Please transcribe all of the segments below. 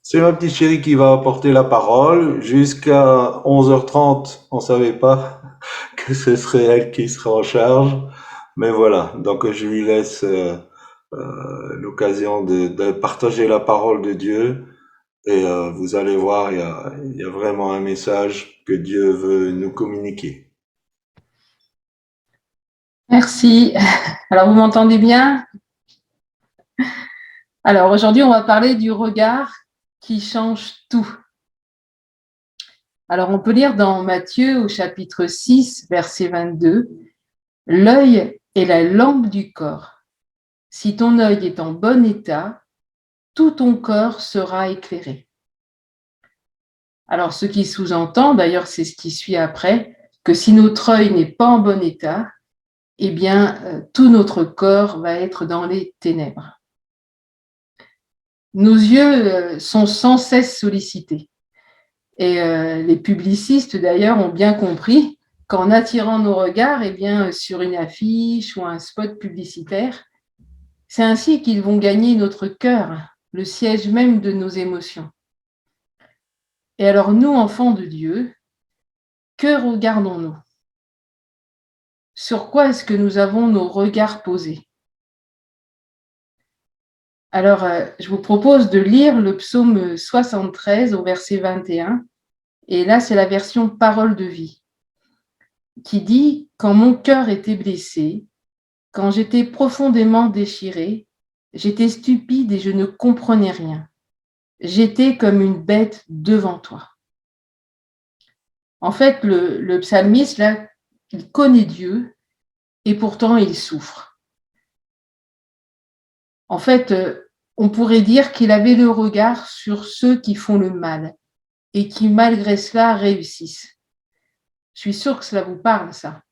C'est ma petite chérie qui va apporter la parole. Jusqu'à 11h30, on savait pas que ce serait elle qui serait en charge. Mais voilà, donc je lui laisse l'occasion de partager la parole de Dieu. Et vous allez voir, il y a vraiment un message que Dieu veut nous communiquer. Merci. Alors, vous m'entendez bien? Alors, aujourd'hui, on va parler du regard qui change tout. Alors, on peut lire dans Matthieu au chapitre 6, verset 22, l'œil est la lampe du corps. Si ton œil est en bon état, tout ton corps sera éclairé. Alors, ce qui sous-entend, d'ailleurs, c'est ce qui suit après, que si notre œil n'est pas en bon état, eh bien, tout notre corps va être dans les ténèbres. Nos yeux sont sans cesse sollicités. Et les publicistes, d'ailleurs, ont bien compris qu'en attirant nos regards eh bien, sur une affiche ou un spot publicitaire, c'est ainsi qu'ils vont gagner notre cœur, le siège même de nos émotions. Et alors, nous, enfants de Dieu, que regardons-nous? Sur quoi est-ce que nous avons nos regards posés? Alors, je vous propose de lire le psaume 73 au verset 21. Et là, c'est la version Parole de vie, qui dit « Quand mon cœur était blessé, quand j'étais profondément déchiré, j'étais stupide et je ne comprenais rien. J'étais comme une bête devant toi. » En fait, le psalmiste, là, il connaît Dieu et pourtant il souffre. En fait, on pourrait dire qu'il avait le regard sur ceux qui font le mal et qui, malgré cela, réussissent. Je suis sûre que cela vous parle, ça.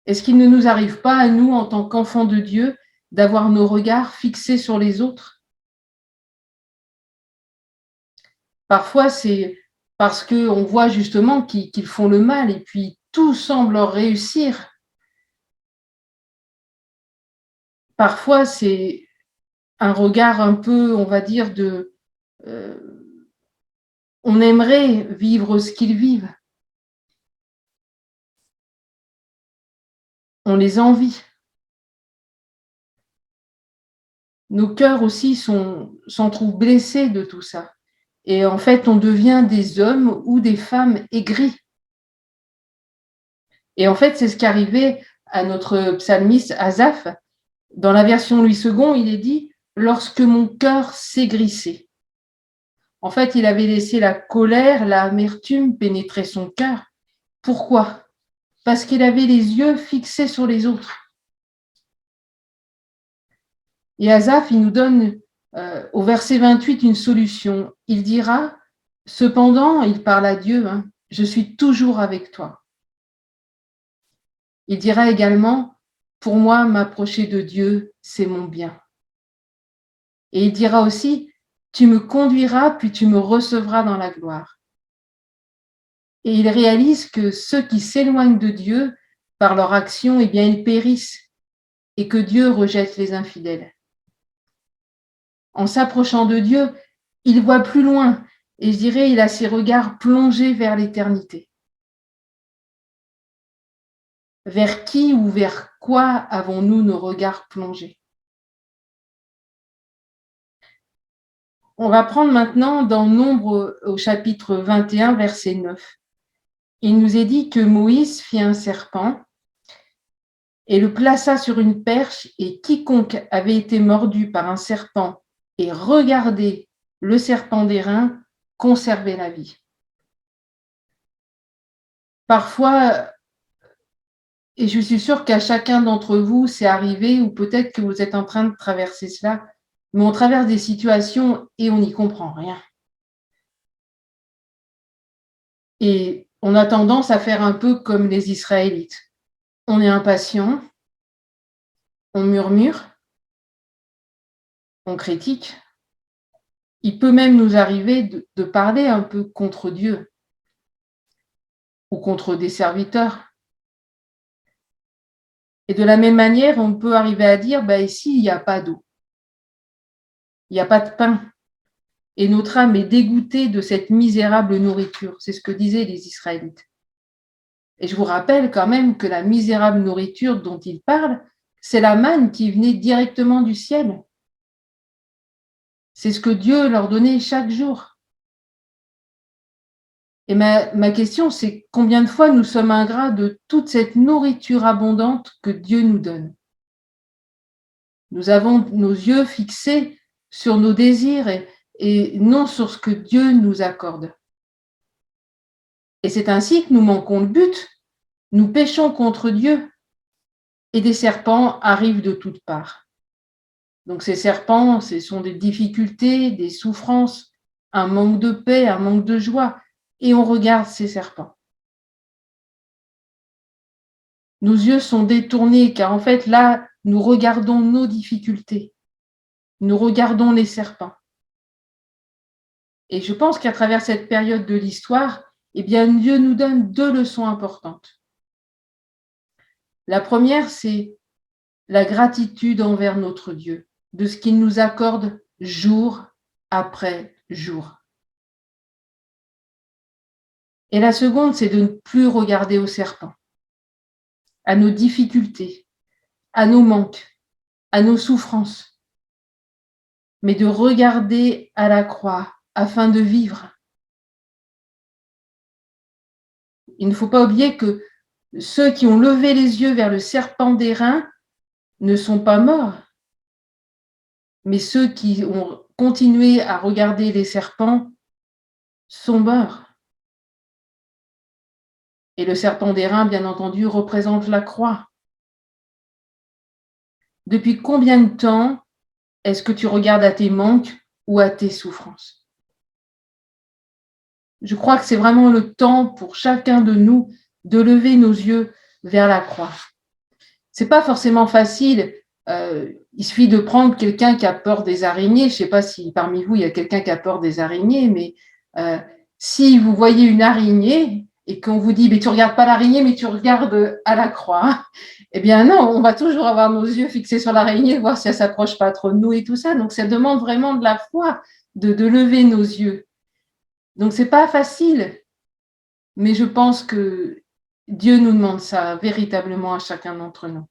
Est-ce qu'il ne nous arrive pas, à nous, en tant qu'enfants de Dieu, d'avoir nos regards fixés sur les autres? Parfois, c'est parce qu'on voit justement qu'ils font le mal et puis tout semble leur réussir. Parfois, c'est un regard un peu, on va dire, de... euh, on aimerait vivre ce qu'ils vivent. On les envie. Nos cœurs aussi s'en trouvent blessés de tout ça. Et en fait, on devient des hommes ou des femmes aigris. Et en fait, c'est ce qui arrivait à notre psalmiste Asaph. Dans la version Louis II, il est dit « Lorsque mon cœur s'aigrissait ». En fait, il avait laissé la colère, l'amertume pénétrer son cœur. Pourquoi? Parce qu'il avait les yeux fixés sur les autres. Et Asaph, il nous donne au verset 28 une solution. Il dira, cependant, il parle à Dieu, je suis toujours avec toi. Il dira également, pour moi, m'approcher de Dieu, c'est mon bien. Et il dira aussi, tu me conduiras, puis tu me recevras dans la gloire. Et il réalise que ceux qui s'éloignent de Dieu par leur action, eh bien, ils périssent et que Dieu rejette les infidèles. En s'approchant de Dieu, il voit plus loin et je dirais, il a ses regards plongés vers l'éternité. Vers qui ou vers quoi avons-nous nos regards plongés? On va prendre maintenant dans Nombre au chapitre 21, verset 9. Il nous est dit que Moïse fit un serpent et le plaça sur une perche, et quiconque avait été mordu par un serpent et regardé le serpent d'airain conservait la vie. Parfois, et je suis sûre qu'à chacun d'entre vous, c'est arrivé, ou peut-être que vous êtes en train de traverser cela, mais on traverse des situations et on n'y comprend rien. Et on a tendance à faire un peu comme les Israélites. On est impatient, on murmure, on critique. Il peut même nous arriver de parler un peu contre Dieu ou contre des serviteurs. Et de la même manière, on peut arriver à dire, ici, il n'y a pas d'eau. il n'y a pas de pain. Et notre âme est dégoûtée de cette misérable nourriture. C'est ce que disaient les Israélites. Et je vous rappelle quand même que la misérable nourriture dont ils parlent, c'est la manne qui venait directement du ciel. C'est ce que Dieu leur donnait chaque jour. Et ma question, c'est combien de fois nous sommes ingrats de toute cette nourriture abondante que Dieu nous donne. Nous avons nos yeux fixés sur nos désirs et non sur ce que Dieu nous accorde. Et c'est ainsi que nous manquons le but, nous péchons contre Dieu et des serpents arrivent de toutes parts. Donc ces serpents, ce sont des difficultés, des souffrances, un manque de paix, un manque de joie, et on regarde ces serpents. Nos yeux sont détournés car en fait là, nous regardons nos difficultés, nous regardons les serpents. Et je pense qu'à travers cette période de l'histoire, eh bien Dieu nous donne 2 leçons importantes. La première, c'est la gratitude envers notre Dieu, de ce qu'il nous accorde jour après jour. Et la seconde, c'est de ne plus regarder aux serpents, à nos difficultés, à nos manques, à nos souffrances, mais de regarder à la croix afin de vivre. Il ne faut pas oublier que ceux qui ont levé les yeux vers le serpent d'airain ne sont pas morts, mais ceux qui ont continué à regarder les serpents sont morts. Et le serpent d'airain, bien entendu, représente la croix. Depuis combien de temps est-ce que tu regardes à tes manques ou à tes souffrances? Je crois que c'est vraiment le temps pour chacun de nous de lever nos yeux vers la croix. C'est pas forcément facile. Il suffit de prendre quelqu'un qui a peur des araignées. Je ne sais pas si parmi vous il y a quelqu'un qui a peur des araignées, mais si vous voyez une araignée et qu'on vous dit mais tu regardes pas l'araignée mais tu regardes à la croix, eh bien non, on va toujours avoir nos yeux fixés sur l'araignée, voir si elle s'approche pas trop de nous et tout ça. Donc ça demande vraiment de la foi de lever nos yeux. Donc c'est pas facile, mais je pense que Dieu nous demande ça véritablement à chacun d'entre nous.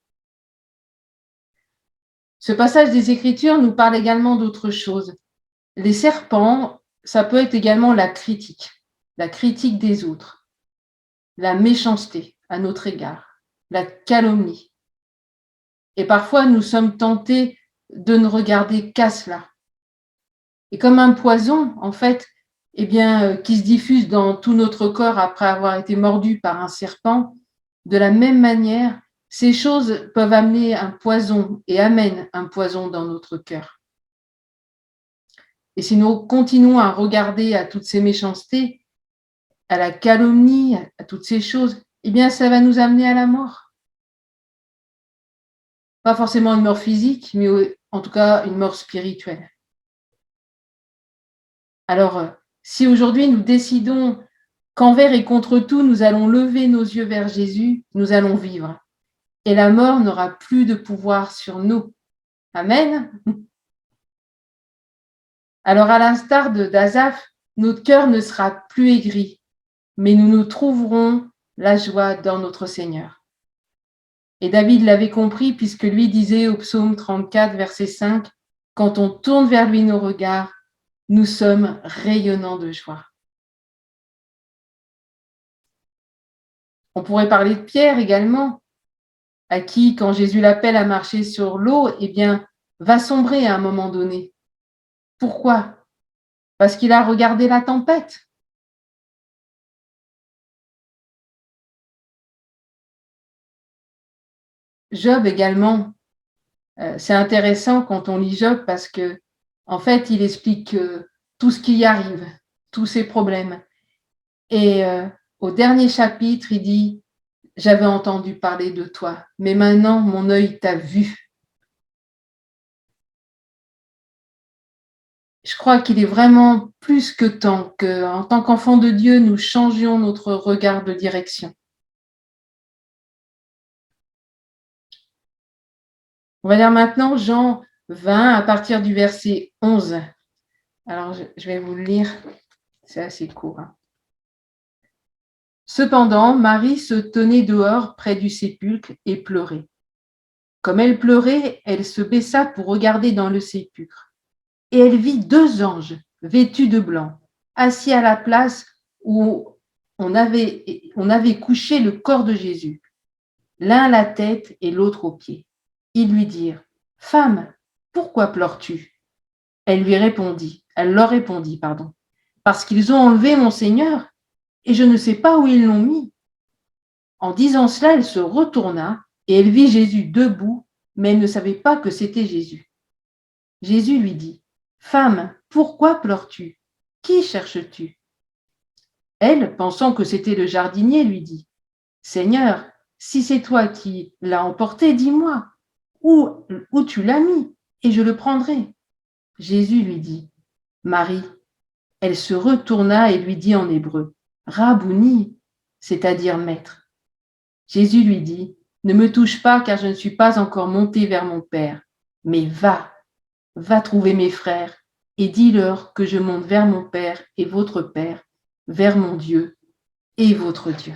Ce passage des Écritures nous parle également d'autre chose. Les serpents, ça peut être également la critique des autres, la méchanceté à notre égard, la calomnie. Et parfois, nous sommes tentés de ne regarder qu'à cela. Et comme un poison, en fait, eh bien, qui se diffuse dans tout notre corps après avoir été mordu par un serpent, de la même manière, ces choses peuvent amener un poison et amènent un poison dans notre cœur. Et si nous continuons à regarder à toutes ces méchancetés, à la calomnie, à toutes ces choses, eh bien, ça va nous amener à la mort. Pas forcément une mort physique, mais en tout cas une mort spirituelle. Alors, si aujourd'hui nous décidons qu'envers et contre tout, nous allons lever nos yeux vers Jésus, nous allons vivre. Et la mort n'aura plus de pouvoir sur nous. Amen. Alors, à l'instar d'Asaph, notre cœur ne sera plus aigri, mais nous nous trouverons la joie dans notre Seigneur. Et David l'avait compris puisque lui disait au psaume 34, verset 5, « Quand on tourne vers lui nos regards, nous sommes rayonnants de joie. » On pourrait parler de Pierre également, à qui, quand Jésus l'appelle à marcher sur l'eau, eh bien, va sombrer à un moment donné. Pourquoi? Parce qu'il a regardé la tempête. Job également, c'est intéressant quand on lit Job parce que, en fait, il explique tout ce qui y arrive, tous ses problèmes. Et au dernier chapitre, il dit « J'avais entendu parler de toi, mais maintenant mon œil t'a vu. » Je crois qu'il est vraiment plus que temps qu'en tant qu'enfants de Dieu, nous changions notre regard de direction. On va lire maintenant Jean 20 à partir du verset 11. Alors, je vais vous le lire, c'est assez court. Cependant, Marie se tenait dehors près du sépulcre et pleurait. Comme elle pleurait, elle se baissa pour regarder dans le sépulcre. Et elle vit 2 anges vêtus de blanc, assis à la place où on avait couché le corps de Jésus, l'un à la tête et l'autre aux pieds. Ils lui dirent, « Femme, pourquoi pleures-tu » Elle leur répondit, « Parce qu'ils ont enlevé mon Seigneur et je ne sais pas où ils l'ont mis. » En disant cela, elle se retourna et elle vit Jésus debout, mais elle ne savait pas que c'était Jésus. Jésus lui dit, « Femme, pourquoi pleures-tu? Qui cherches-tu » Elle, pensant que c'était le jardinier, lui dit, « Seigneur, si c'est toi qui l'as emporté, dis-moi, où tu l'as mis, et je le prendrai. » Jésus lui dit, « Marie. » Elle se retourna et lui dit en hébreu, « Rabouni », c'est-à-dire maître. Jésus lui dit, « Ne me touche pas, car je ne suis pas encore monté vers mon Père, mais va trouver mes frères et dis-leur que je monte vers mon Père et votre Père, vers mon Dieu et votre Dieu. »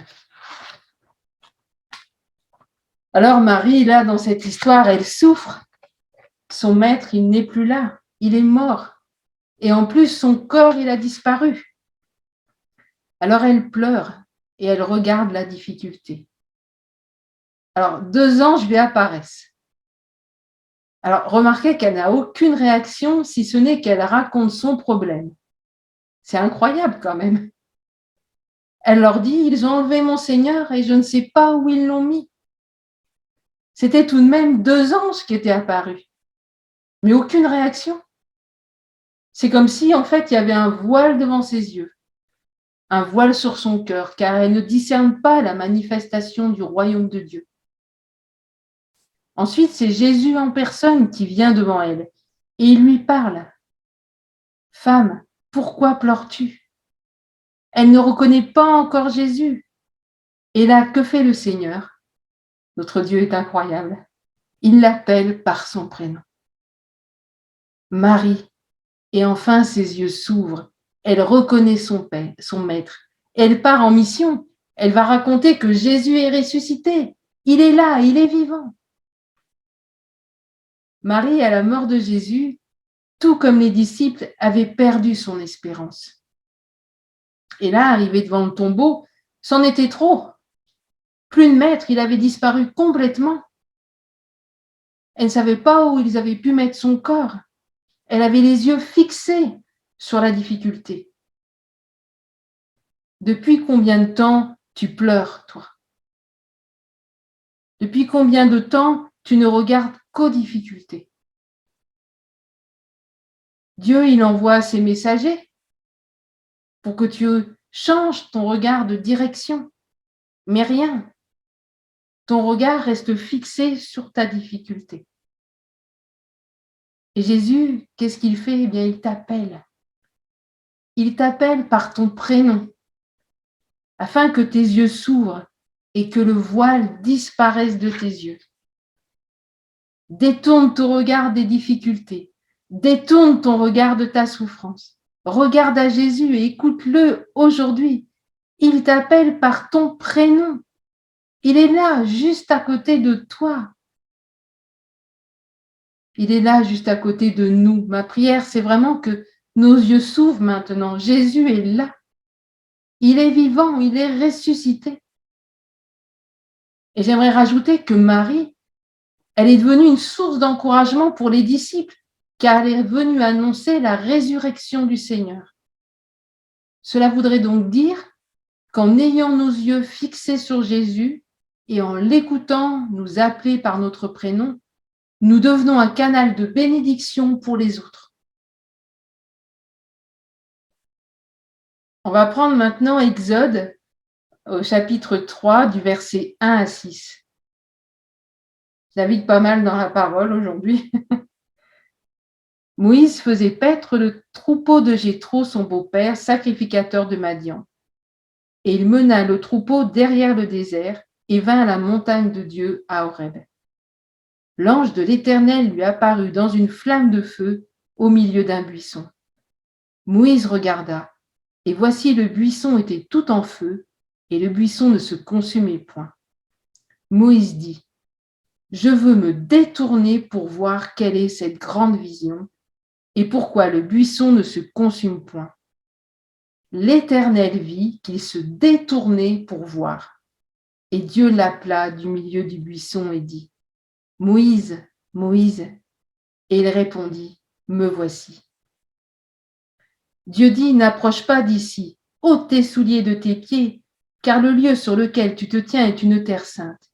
Alors Marie, là, dans cette histoire, elle souffre. Son maître, il n'est plus là, il est mort. Et en plus, son corps, il a disparu. Alors elle pleure et elle regarde la difficulté. Alors 2 anges lui apparaissent. Alors remarquez qu'elle n'a aucune réaction si ce n'est qu'elle raconte son problème. C'est incroyable quand même. Elle leur dit, « Ils ont enlevé mon Seigneur et je ne sais pas où ils l'ont mis. » C'était tout de même 2 anges qui étaient apparus, mais aucune réaction. C'est comme si, en fait, il y avait un voile devant ses yeux, un voile sur son cœur, car elle ne discerne pas la manifestation du royaume de Dieu. Ensuite, c'est Jésus en personne qui vient devant elle, et il lui parle. « Femme, pourquoi pleures-tu » Elle ne reconnaît pas encore Jésus. Et là, que fait le Seigneur? Notre Dieu est incroyable. Il l'appelle par son prénom. Marie. Et enfin, ses yeux s'ouvrent. Elle reconnaît son maître. Elle part en mission. Elle va raconter que Jésus est ressuscité. Il est là, il est vivant. Marie, à la mort de Jésus, tout comme les disciples, avait perdu son espérance. Et là, arrivé devant le tombeau, c'en était trop. Plus de maître, il avait disparu complètement. Elle ne savait pas où ils avaient pu mettre son corps. Elle avait les yeux fixés sur la difficulté. Depuis combien de temps tu pleures, toi? Depuis combien de temps tu ne regardes qu'aux difficultés? Dieu, il envoie ses messagers pour que tu changes ton regard de direction. Mais rien. Ton regard reste fixé sur ta difficulté. Et Jésus, qu'est-ce qu'il fait? Eh bien, il t'appelle. Il t'appelle par ton prénom, afin que tes yeux s'ouvrent et que le voile disparaisse de tes yeux. Détourne ton regard des difficultés. Détourne ton regard de ta souffrance. Regarde à Jésus et écoute-le aujourd'hui. Il t'appelle par ton prénom. Il est là, juste à côté de toi. Il est là, juste à côté de nous. Ma prière, c'est vraiment que nos yeux s'ouvrent maintenant. Jésus est là. Il est vivant, il est ressuscité. Et j'aimerais rajouter que Marie, elle est devenue une source d'encouragement pour les disciples, car elle est venue annoncer la résurrection du Seigneur. Cela voudrait donc dire qu'en ayant nos yeux fixés sur Jésus et en l'écoutant nous appeler par notre prénom, nous devenons un canal de bénédiction pour les autres. On va prendre maintenant Exode au chapitre 3 du verset 1 à 6. Je navigue pas mal dans la parole aujourd'hui. Moïse faisait paître le troupeau de Jéthro, son beau-père, sacrificateur de Madian. Et il mena le troupeau derrière le désert et vint à la montagne de Dieu à Horeb. l'ange de l'Éternel lui apparut dans une flamme de feu au milieu d'un buisson. Moïse regarda, et voici le buisson était tout en feu, et le buisson ne se consumait point. Moïse dit, « Je veux me détourner pour voir quelle est cette grande vision, et pourquoi le buisson ne se consume point. » L'Éternel vit qu'il se détournait pour voir. Et Dieu l'appela du milieu du buisson et dit, « Moïse, Moïse. » Et il répondit, « Me voici. » Dieu dit, « N'approche pas d'ici, ôte tes souliers de tes pieds, car le lieu sur lequel tu te tiens est une terre sainte. »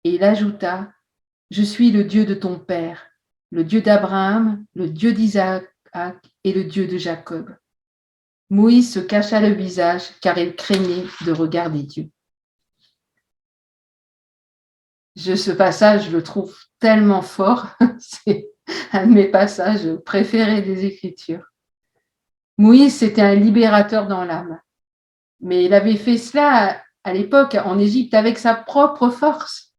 Et il ajouta, « Je suis le Dieu de ton père, le Dieu d'Abraham, le Dieu d'Isaac et le Dieu de Jacob. » Moïse se cacha le visage, car il craignait de regarder Dieu. Ce passage, je le trouve tellement fort. C'est un de mes passages préférés des Écritures. Moïse, c'était un libérateur dans l'âme. Mais il avait fait cela à l'époque en Égypte avec sa propre force.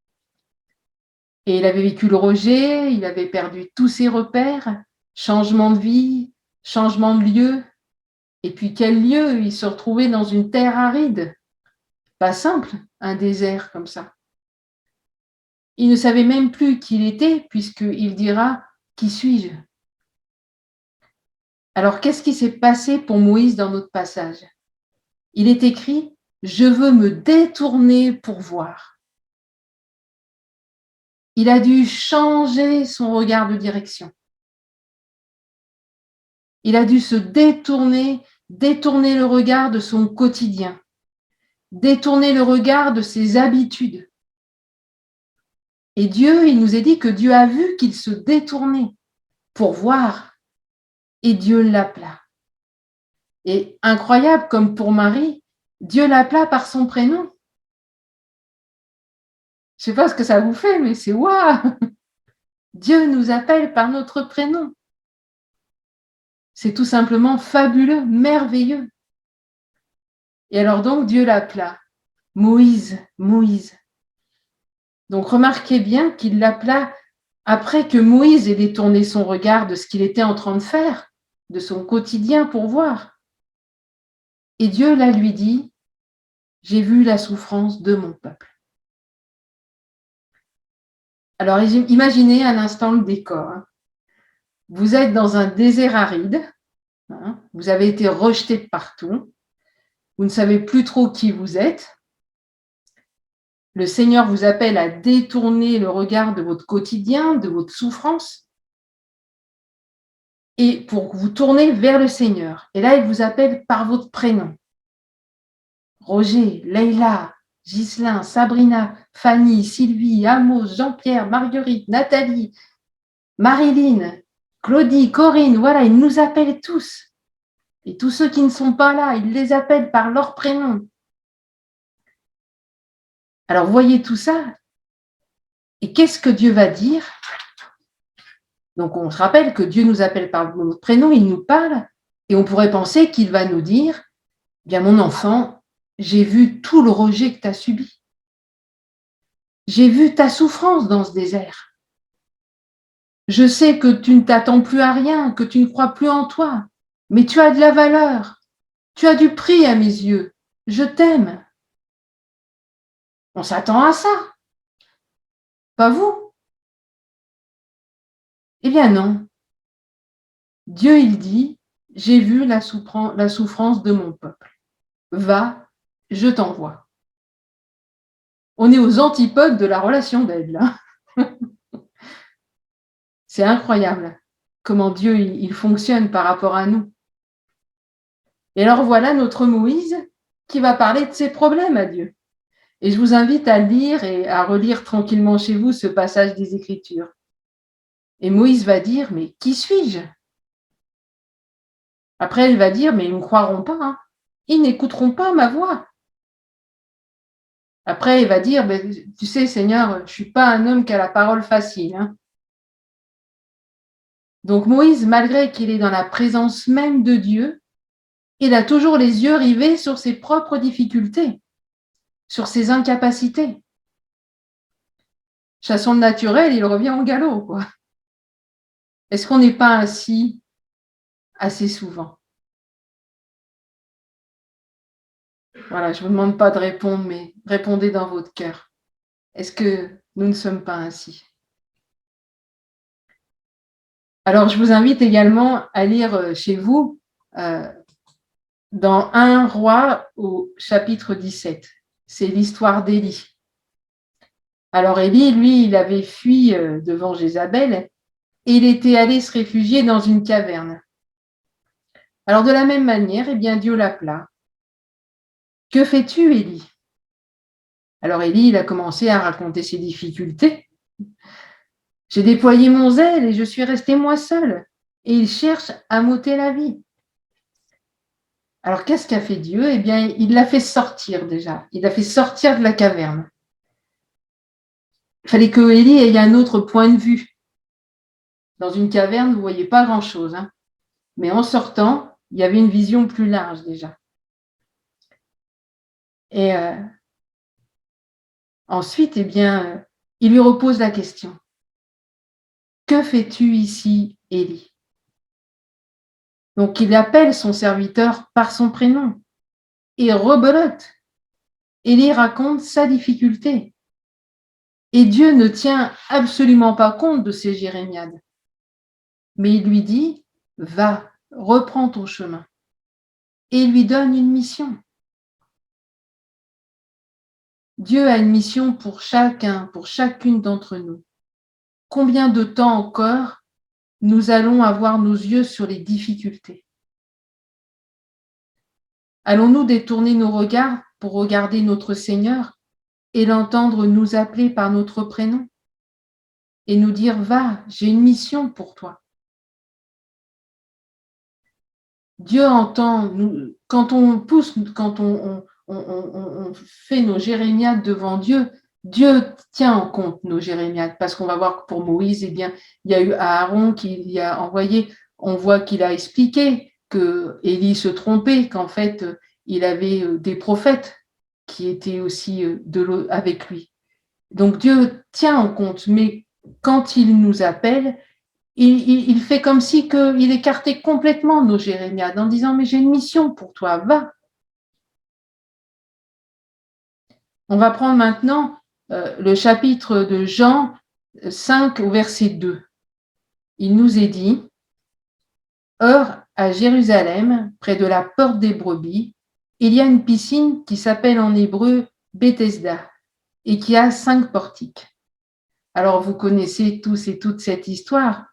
Et il avait vécu le rejet, il avait perdu tous ses repères, changement de vie, changement de lieu. Et puis quel lieu? Il se retrouvait dans une terre aride. Pas simple, un désert comme ça. Il ne savait même plus qui il était, puisqu'il dira « Qui suis-je » ? Alors, qu'est-ce qui s'est passé pour Moïse dans notre passage? Il est écrit « Je veux me détourner pour voir ». Il a dû changer son regard de direction. Il a dû se détourner le regard de son quotidien, détourner le regard de ses habitudes. Et Dieu, il nous est dit que Dieu a vu qu'il se détournait pour voir, et Dieu l'appela. Et incroyable, comme pour Marie, Dieu l'appela par son prénom. Je ne sais pas ce que ça vous fait, mais c'est waouh! Dieu nous appelle par notre prénom. C'est tout simplement fabuleux, merveilleux. Et alors donc, Dieu l'appela. Moïse, Moïse. Donc remarquez bien qu'il l'appela après que Moïse ait détourné son regard de ce qu'il était en train de faire, de son quotidien pour voir. Et Dieu là lui dit, j'ai vu la souffrance de mon peuple. Alors imaginez un instant le décor. Vous êtes dans un désert aride, vous avez été rejeté de partout, vous ne savez plus trop qui vous êtes. Le Seigneur vous appelle à détourner le regard de votre quotidien, de votre souffrance, et pour vous tourner vers le Seigneur. Et là, il vous appelle par votre prénom. Roger, Leïla, Ghislain, Sabrina, Fanny, Sylvie, Amos, Jean-Pierre, Marguerite, Nathalie, Marilyn, Claudie, Corinne, voilà, il nous appelle tous. Et tous ceux qui ne sont pas là, il les appelle par leur prénom. Alors, voyez tout ça. Et qu'est-ce que Dieu va dire? Donc, on se rappelle que Dieu nous appelle par notre prénom, il nous parle, et on pourrait penser qu'il va nous dire, bien mon enfant, j'ai vu tout le rejet que tu as subi. J'ai vu ta souffrance dans ce désert. Je sais que tu ne t'attends plus à rien, que tu ne crois plus en toi, mais tu as de la valeur. Tu as du prix à mes yeux. Je t'aime. On s'attend à ça. Pas vous? Eh bien non. Dieu, il dit, j'ai vu la souffrance de mon peuple. Va, je t'envoie. On est aux antipodes de la relation d'aide, là. C'est incroyable comment Dieu il fonctionne par rapport à nous. Et alors voilà notre Moïse qui va parler de ses problèmes à Dieu. Et je vous invite à lire et à relire tranquillement chez vous ce passage des Écritures. Et Moïse va dire, mais qui suis-je? Après, il va dire, mais ils ne me croiront pas, hein. Ils n'écouteront pas ma voix. Après, il va dire, ben, tu sais, Seigneur, je ne suis pas un homme qui a la parole facile, hein. Donc Moïse, malgré qu'il est dans la présence même de Dieu, il a toujours les yeux rivés sur ses propres difficultés, sur ses incapacités. chassons le naturel, il revient au galop, quoi. Est-ce qu'on n'est pas ainsi assez souvent? Voilà, je ne vous demande pas de répondre, mais répondez dans votre cœur. Est-ce que nous ne sommes pas ainsi? Alors, je vous invite également à lire chez vous dans 1 Roi au chapitre 17. C'est l'histoire d'Élie. Alors, Élie, lui, il avait fui devant Jézabel et il était allé se réfugier dans une caverne. Alors, de la même manière, eh bien, Dieu l'appela. Que fais-tu, Élie? Alors, Élie, il a commencé à raconter ses difficultés. J'ai déployé mon zèle et je suis resté moi seul. Et il cherche à m'ôter la vie. Alors, qu'est-ce qu'a fait Dieu? Eh bien, il l'a fait sortir déjà. Il l'a fait sortir de la caverne. Il fallait que Élie ait un autre point de vue. Dans une caverne, vous ne voyez pas grand-chose. Hein. Mais en sortant, il y avait une vision plus large déjà. Et ensuite, eh bien, il lui repose la question. Que fais-tu ici, Élie? Donc, il appelle son serviteur par son prénom et rebelote. Élie raconte sa difficulté. Et Dieu ne tient absolument pas compte de ces jérémiades. Mais il lui dit, va, reprends ton chemin. Et il lui donne une mission. Dieu a une mission pour chacun, pour chacune d'entre nous. Combien de temps encore nous allons avoir nos yeux sur les difficultés? Allons-nous détourner nos regards pour regarder notre Seigneur et l'entendre nous appeler par notre prénom et nous dire, va, j'ai une mission pour toi. Dieu entend, quand on pousse, quand on fait nos jérémiades devant Dieu, Dieu tient en compte nos jérémiades, parce qu'on va voir que pour Moïse, eh bien, il y a eu Aaron qui y a envoyé, on voit qu'il a expliqué que Élie se trompait, qu'en fait, il avait des prophètes qui étaient aussi avec lui. Donc Dieu tient en compte, mais quand il nous appelle, il fait comme si il écartait complètement nos jérémiades en disant, mais j'ai une mission pour toi, va. On va prendre maintenant le chapitre de Jean 5 au verset 2. Il nous est dit, or, à Jérusalem, près de la porte des brebis, il y a une piscine qui s'appelle en hébreu Bethesda et qui a 5 portiques. Alors, vous connaissez tous et toutes cette histoire.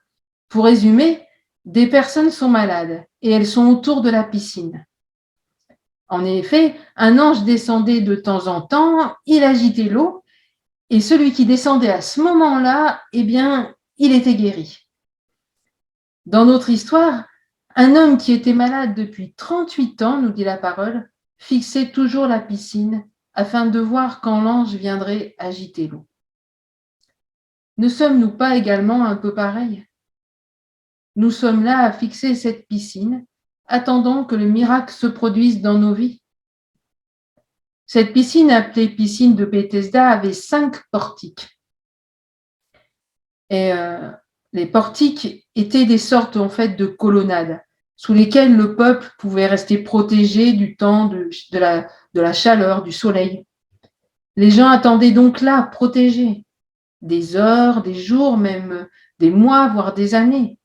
Pour résumer, des personnes sont malades et elles sont autour de la piscine. En effet, un ange descendait de temps en temps, il agitait l'eau et celui qui descendait à ce moment-là, eh bien, il était guéri. Dans notre histoire, un homme qui était malade depuis 38 ans, nous dit la parole, fixait toujours la piscine afin de voir quand l'ange viendrait agiter l'eau. Ne sommes-nous pas également un peu pareils? Nous sommes là à fixer cette piscine, attendant que le miracle se produise dans nos vies. Cette piscine, appelée piscine de Bethesda, avait 5 portiques. Et les portiques étaient des sortes en fait de colonnades sous lesquelles le peuple pouvait rester protégé du temps de la chaleur, du soleil. Les gens attendaient donc là, protégés, des heures, des jours, même des mois, voire des années,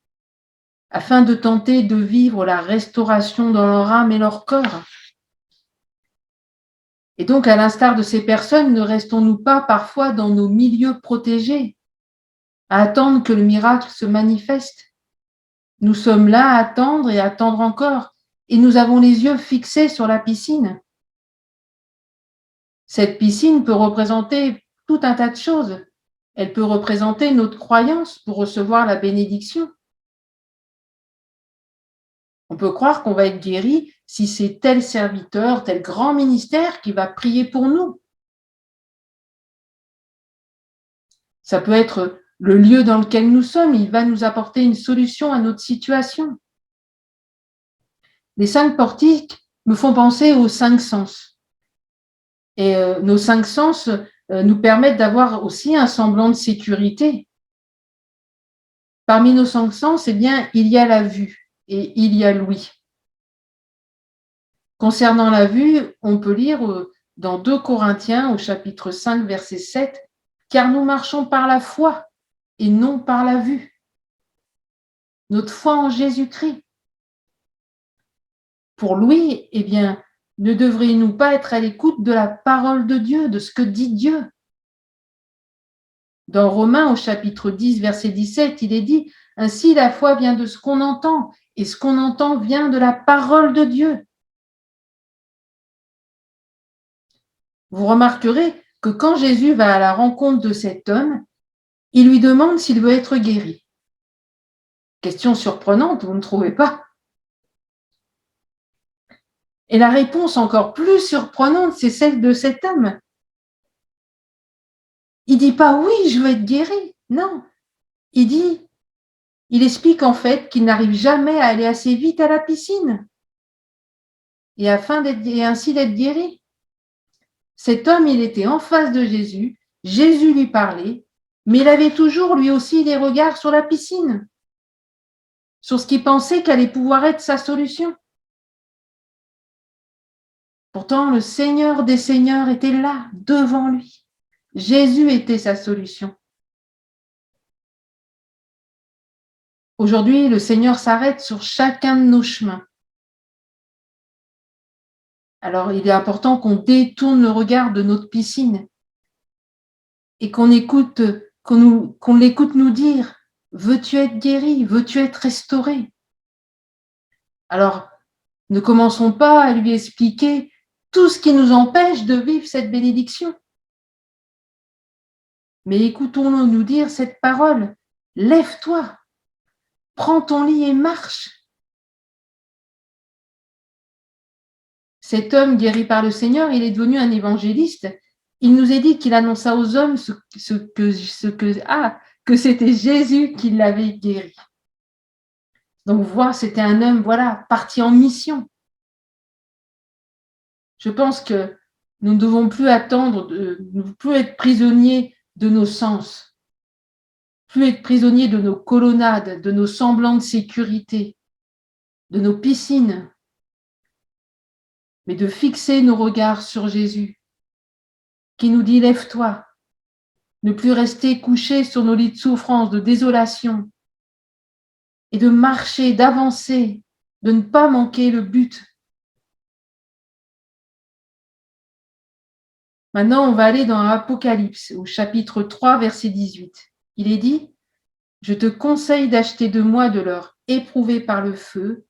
afin de tenter de vivre la restauration dans leur âme et leur corps. Et donc, à l'instar de ces personnes, ne restons-nous pas parfois dans nos milieux protégés, à attendre que le miracle se manifeste? Nous sommes là à attendre et à attendre encore, et nous avons les yeux fixés sur la piscine. Cette piscine peut représenter tout un tas de choses. Elle peut représenter notre croyance pour recevoir la bénédiction. On peut croire qu'on va être guéri si c'est tel serviteur, tel grand ministère qui va prier pour nous. Ça peut être le lieu dans lequel nous sommes, il va nous apporter une solution à notre situation. Les 5 portiques me font penser aux 5 sens. Et nos 5 sens, nous permettent d'avoir aussi un semblant de sécurité. Parmi nos cinq sens, eh bien, il y a la vue et il y a l'ouïe. Concernant la vue, on peut lire dans 2 Corinthiens au chapitre 5, verset 7, « Car nous marchons par la foi et non par la vue. » Notre foi en Jésus-Christ. Pour l'ouïe, eh bien, ne devrions-nous pas être à l'écoute de la parole de Dieu, de ce que dit Dieu? Dans Romains au chapitre 10, verset 17, il est dit « Ainsi la foi vient de ce qu'on entend, et ce qu'on entend vient de la parole de Dieu. » Vous remarquerez que quand Jésus va à la rencontre de cet homme, il lui demande s'il veut être guéri. Question surprenante, vous ne trouvez pas? Et la réponse encore plus surprenante, c'est celle de cet homme. Il dit pas « oui, je veux être guéri ». Non, il explique en fait qu'il n'arrive jamais à aller assez vite à la piscine et ainsi d'être guéri. Cet homme, il était en face de Jésus, Jésus lui parlait, mais il avait toujours lui aussi les regards sur la piscine, sur ce qu'il pensait qu'allait pouvoir être sa solution. Pourtant, le Seigneur des Seigneurs était là, devant lui. Jésus était sa solution. Aujourd'hui, le Seigneur s'arrête sur chacun de nos chemins. Alors, il est important qu'on détourne le regard de notre piscine et qu'on l'écoute nous dire « Veux-tu être guéri? Veux-tu être restauré ?» Alors, ne commençons pas à lui expliquer tout ce qui nous empêche de vivre cette bénédiction. Mais écoutons-le nous dire cette parole « Lève-toi, prends ton lit et marche ». Cet homme guéri par le Seigneur, il est devenu un évangéliste. Il nous est dit qu'il annonça aux hommes que c'était Jésus qui l'avait guéri. Donc, c'était un homme, parti en mission. Je pense que nous ne devons plus plus être prisonniers de nos sens, plus être prisonniers de nos colonnades, de nos semblants de sécurité, de nos piscines, mais de fixer nos regards sur Jésus, qui nous dit « Lève-toi », ne plus rester couchés sur nos lits de souffrance, de désolation, et de marcher, d'avancer, de ne pas manquer le but. Maintenant, on va aller dans Apocalypse, au chapitre 3, verset 18. Il est dit « Je te conseille d'acheter de moi de l'or éprouvé par le feu,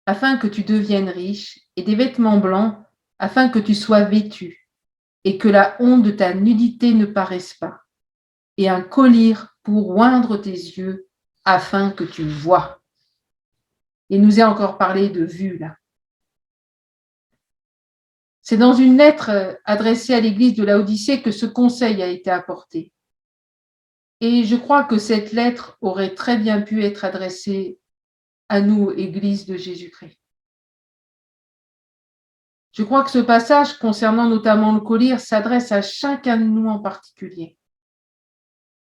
afin que tu deviennes riche, et des vêtements blancs, afin que tu sois vêtu, et que la honte de ta nudité ne paraisse pas, et un collier pour oindre tes yeux, afin que tu vois. » Il nous est encore parlé de vue, là. C'est dans une lettre adressée à l'église de Laodicée que ce conseil a été apporté. Et je crois que cette lettre aurait très bien pu être adressée à nous, Église de Jésus-Christ. Je crois que ce passage, concernant notamment le collier, s'adresse à chacun de nous en particulier.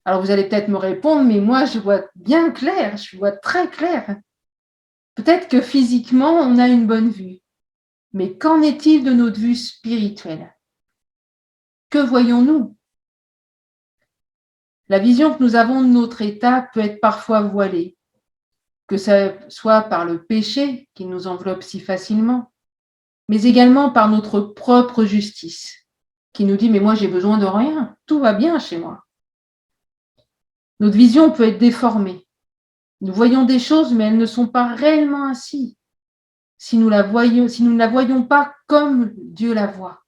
Alors vous allez peut-être me répondre, mais moi je vois bien clair, je vois très clair. Peut-être que physiquement, on a une bonne vue. Mais qu'en est-il de notre vue spirituelle? Que voyons-nous? La vision que nous avons de notre état peut être parfois voilée, que ce soit par le péché qui nous enveloppe si facilement, mais également par notre propre justice, qui nous dit « mais moi j'ai besoin de rien, tout va bien chez moi ». Notre vision peut être déformée. Nous voyons des choses, mais elles ne sont pas réellement ainsi, si nous ne la voyons pas comme Dieu la voit.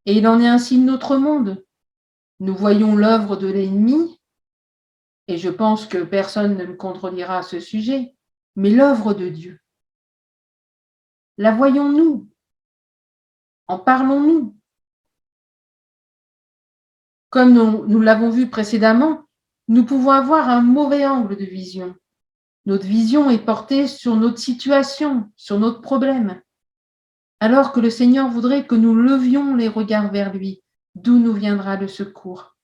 Et il en est ainsi de notre monde. Nous voyons l'œuvre de l'ennemi, et je pense que personne ne me contredira à ce sujet, mais l'œuvre de Dieu. La voyons-nous? En parlons-nous? Comme nous l'avons vu précédemment, nous pouvons avoir un mauvais angle de vision. Notre vision est portée sur notre situation, sur notre problème. alors que le Seigneur voudrait que nous levions les regards vers lui, d'où nous viendra le secours.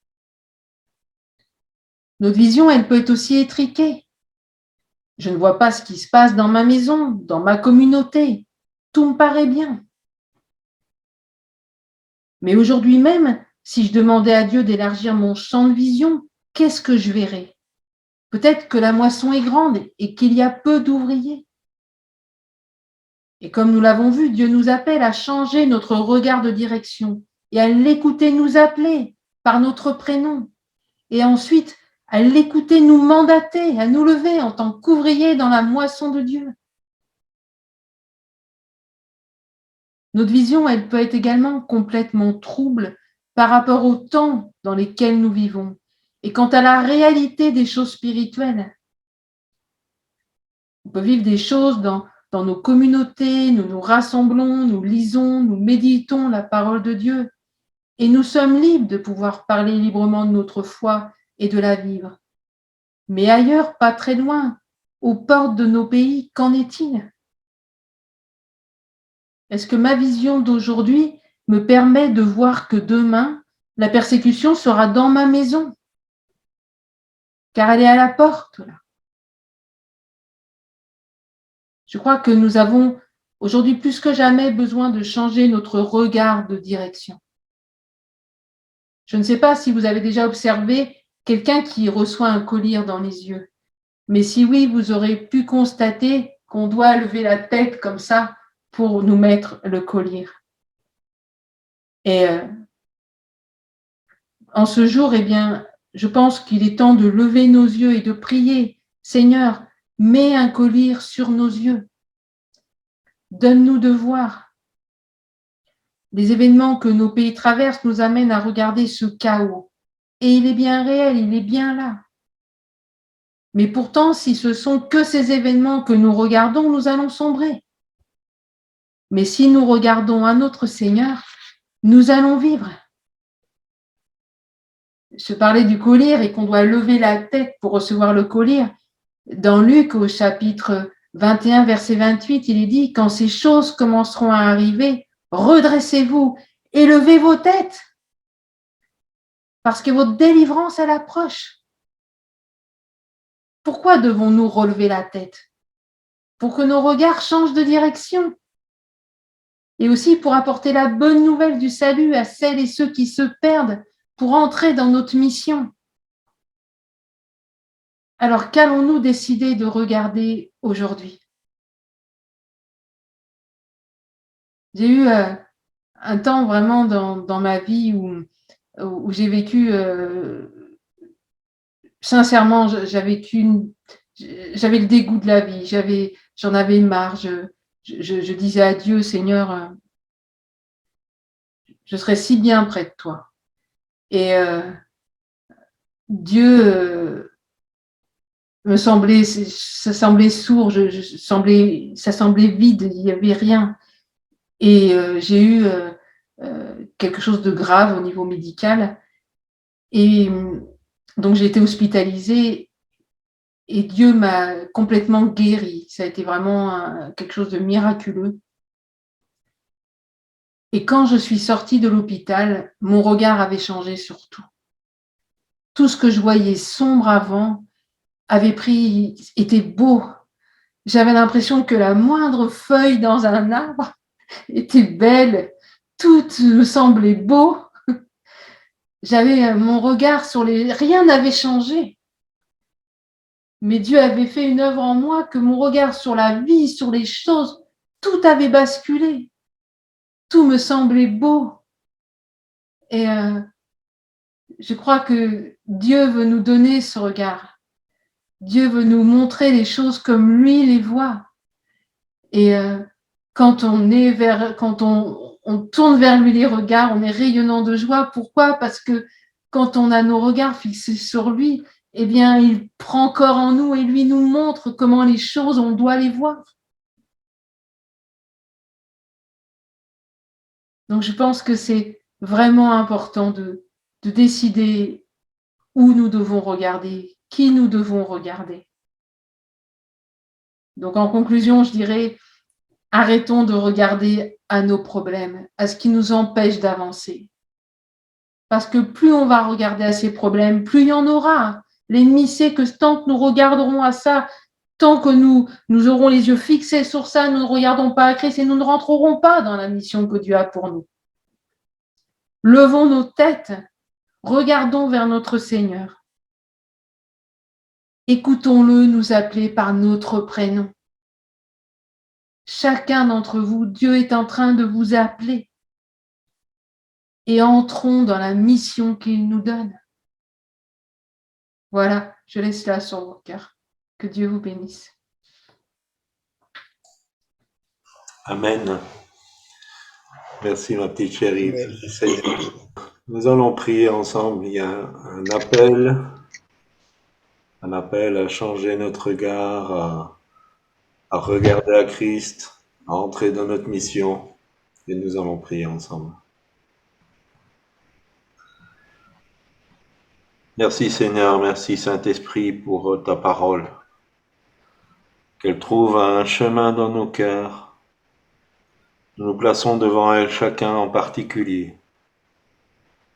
Notre vision, elle peut être aussi étriquée. Je ne vois pas ce qui se passe dans ma maison, dans ma communauté. Tout me paraît bien. Mais aujourd'hui même, si je demandais à Dieu d'élargir mon champ de vision, qu'est-ce que je verrais? Peut-être que la moisson est grande et qu'il y a peu d'ouvriers. Et comme nous l'avons vu, Dieu nous appelle à changer notre regard de direction et à l'écouter nous appeler par notre prénom. Et ensuite, à l'écouter nous mandater, à nous lever en tant qu'ouvriers dans la moisson de Dieu. Notre vision, elle peut être également complètement trouble par rapport au temps dans lesquels nous vivons et quant à la réalité des choses spirituelles. On peut vivre des choses dans nos communautés, nous nous rassemblons, nous lisons, nous méditons la parole de Dieu et nous sommes libres de pouvoir parler librement de notre foi et de la vivre. Mais ailleurs, pas très loin, aux portes de nos pays, qu'en est-il? Est-ce que ma vision d'aujourd'hui me permet de voir que demain, la persécution sera dans ma maison? Car elle est à la porte, là. Je crois que nous avons aujourd'hui plus que jamais besoin de changer notre regard de direction. Je ne sais pas si vous avez déjà observé quelqu'un qui reçoit un collier dans les yeux, mais si oui, vous aurez pu constater qu'on doit lever la tête comme ça pour nous mettre le collier. Et en ce jour, eh bien, je pense qu'il est temps de lever nos yeux et de prier. Seigneur, mets un collier sur nos yeux. Donne-nous de voir. Les événements que nos pays traversent nous amènent à regarder ce chaos. Et il est bien réel, il est bien là. Mais pourtant, si ce sont que ces événements que nous regardons, nous allons sombrer. Mais si nous regardons à notre Seigneur, nous allons vivre. Je parlais du collier et qu'on doit lever la tête pour recevoir le collier. Dans Luc, au chapitre 21, verset 28, il est dit « Quand ces choses commenceront à arriver, redressez-vous, élevez vos têtes, parce que votre délivrance, elle approche. » Pourquoi devons-nous relever la tête? Pour que nos regards changent de direction. Et aussi pour apporter la bonne nouvelle du salut à celles et ceux qui se perdent pour entrer dans notre mission. Alors, qu'allons-nous décider de regarder aujourd'hui? J'ai eu un temps vraiment dans ma vie où j'ai vécu, sincèrement, j'avais le dégoût de la vie, j'en avais marre. Je disais à Dieu, Seigneur, je serais si bien près de toi. Et Dieu ça semblait sourd, ça semblait vide, il n'y avait rien. Et j'ai eu quelque chose de grave au niveau médical. Et donc j'ai été hospitalisée et Dieu m'a complètement guérie. Ça a été vraiment quelque chose de miraculeux. Et quand je suis sortie de l'hôpital, mon regard avait changé sur tout. Tout ce que je voyais sombre avant était beau. J'avais l'impression que la moindre feuille dans un arbre était belle. Tout me semblait beau. J'avais mon regard sur rien n'avait changé. Mais Dieu avait fait une œuvre en moi que mon regard sur la vie, sur les choses, tout avait basculé. Tout me semblait beau. Et je crois que Dieu veut nous donner ce regard. Dieu veut nous montrer les choses comme lui les voit. Et quand on tourne vers lui les regards, on est rayonnant de joie. Pourquoi? Parce que quand on a nos regards fixés sur lui, eh bien, il prend corps en nous et lui nous montre comment les choses, on doit les voir. Donc, je pense que c'est vraiment important de décider où nous devons regarder, qui nous devons regarder. Donc, en conclusion, je dirais, Arrêtons de regarder à nos problèmes, à ce qui nous empêche d'avancer. Parce que plus on va regarder à ces problèmes, plus il y en aura. L'ennemi sait que tant que nous regarderons à ça, tant que nous aurons les yeux fixés sur ça, nous ne regardons pas à Christ et nous ne rentrerons pas dans la mission que Dieu a pour nous. Levons nos têtes, regardons vers notre Seigneur. Écoutons-le nous appeler par notre prénom. Chacun d'entre vous, Dieu est en train de vous appeler. Et entrons dans la mission qu'il nous donne. Voilà, je laisse là sur vos cœurs. Que Dieu vous bénisse. Amen. Merci ma petite chérie. Merci Seigneur. Nous allons prier ensemble. Il y a un appel à changer notre regard, à regarder à Christ, à entrer dans notre mission. Et nous allons prier ensemble. Merci Seigneur, merci Saint-Esprit pour ta parole. Qu'elle trouve un chemin dans nos cœurs. Nous nous plaçons devant elle chacun en particulier.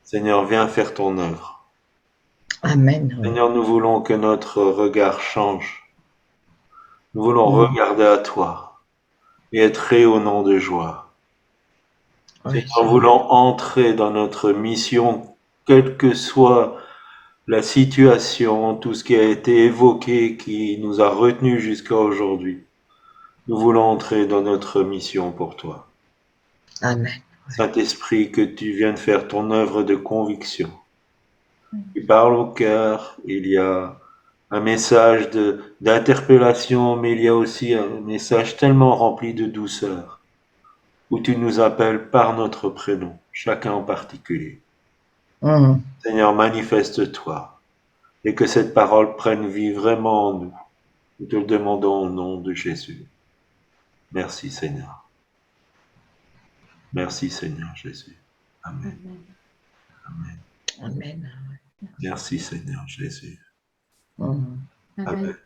Seigneur, viens faire ton œuvre. Amen. Seigneur, nous voulons que notre regard change. Nous voulons regarder à toi et être rayonnants de joie. Seigneur, nous voulons entrer dans notre mission, quelle que soit la situation, tout ce qui a été évoqué, qui nous a retenus jusqu'à aujourd'hui. Nous voulons entrer dans notre mission pour toi. Amen. Saint-Esprit, que tu viennes faire ton œuvre de conviction. Tu parles au cœur, il y a un message d'interpellation, mais il y a aussi un message tellement rempli de douceur, où tu nous appelles par notre prénom, chacun en particulier. Seigneur, manifeste-toi, et que cette parole prenne vie vraiment en nous. Nous te le demandons au nom de Jésus. Merci Seigneur. Merci Seigneur Jésus. Amen. Amen. Amen. Merci Seigneur Jésus. Amen. Amen.